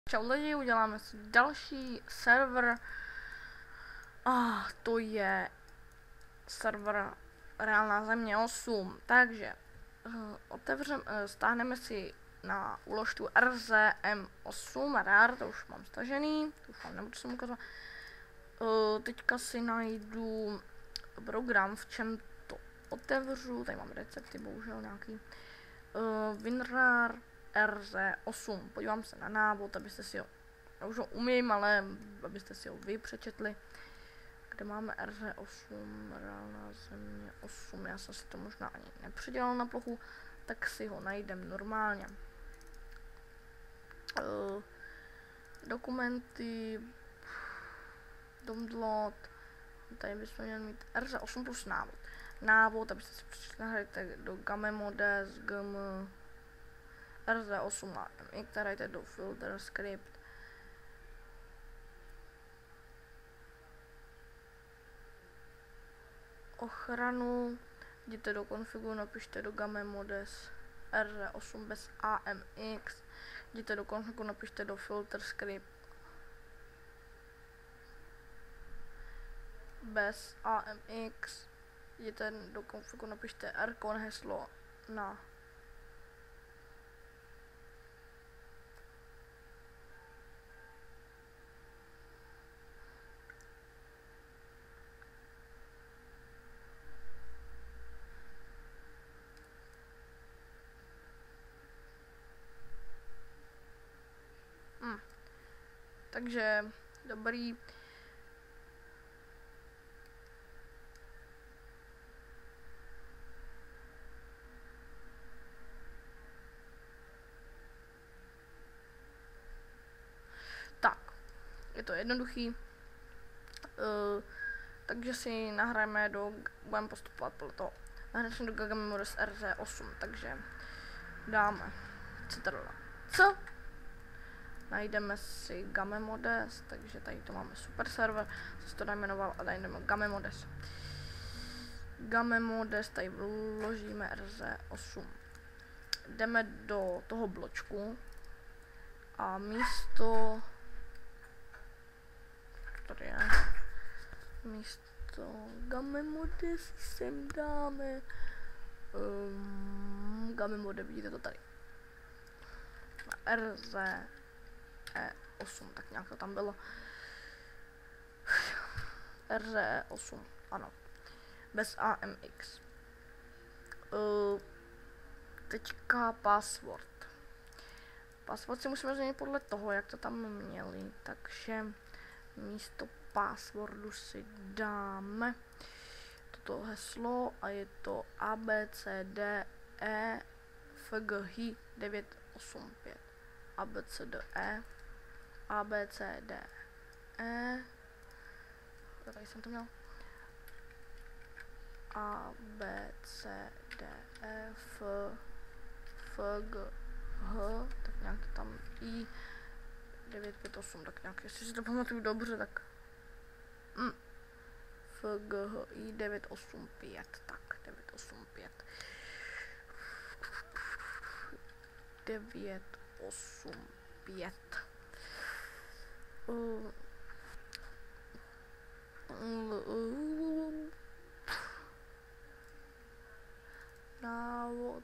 Čau lidi, uděláme si další server a to je server Reálná země 8, takže stáhneme si na úložku RZM8 RAR, to už mám stažený, to už vám nebudu se ukazovat. Teďka si najdu program, v čem to otevřu, tady mám recepty, bohužel nějaký. WinRAR RZ8, podívám se na návod, abyste si ho, já už ho umím, ale abyste si ho vy přečetli. Kde máme RZ8, Reálná země 8, já jsem si to možná ani nepředělal na plochu, tak si ho najdem normálně. Dokumenty, download, tady bychom měli mít RZ8 plus návod. Návod, abyste si přečetli do gamemodes, gm, RZ8 a MX, tady jde do filter script. Ochranu, jděte do konfigu, napište do gamemodes RZ8 bez AMX, jděte do konfigu, napište do filter script bez AMX, jděte do konfigu, napište rcon heslo na takže dobrý. Tak, je to jednoduchý. Takže si nahrajeme budeme postupovat podle toho. Nahrajeme do gamemodes RZ8, takže dáme ctrl+C. Najdeme si gamemodes, takže tady to máme super server, se to najmenoval a tady jdeme gamemodes. Gamemodes, tady vložíme RZ8. Jdeme do toho bločku a místo tady je, místo gamemodes sem dáme gamemode, vidíte to tady. RZ8, tak nějak to tam bylo. RZ8, ano. Bez AMX. Teďka password. Password si musíme změnit podle toho, jak to tam měli. Takže místo passwordu si dáme toto heslo a je to ABCDE FGHI 985. ABCDE tady jsem to měl ABCDE FGH, tak nějak to tam I 958, tak nějak, jestli si to pamatuju dobře, tak FGHI 985, tak 985 návod.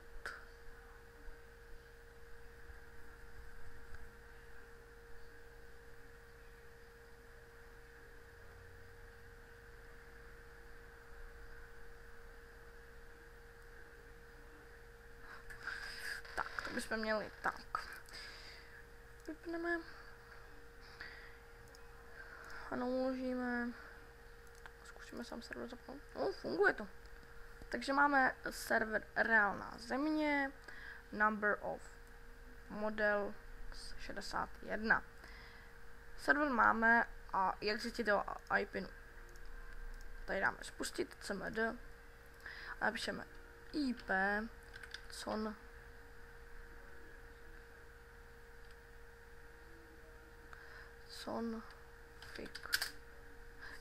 Tak, to bychom měli tak. Vypneme. Ano, uložíme. Zkusíme sám server zapnout. No, funguje to. Takže máme server Reálná země, number of model 61. Server máme a jak zjistit o IP. Tady dáme spustit cmd a napíšeme IP config.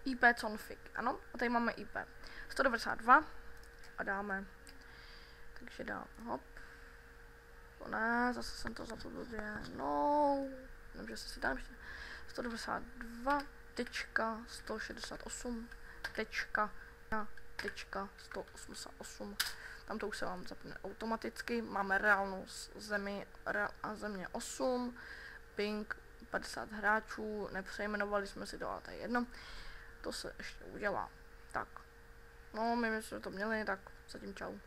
IP config, ano, a tady máme IP 192 a dáme, takže dáme hop, ne, zase jsem to zapomněl, no, Nevím, jestli si tam 192.188.188. Tam to už se vám zapne automaticky. Máme reálnou zemi a země 8. Ping 50 hráčů. Nepřejmenovali jsme si to, ale to je jedno. To se ještě udělá. Tak. No, my jsme to měli, tak zatím čau.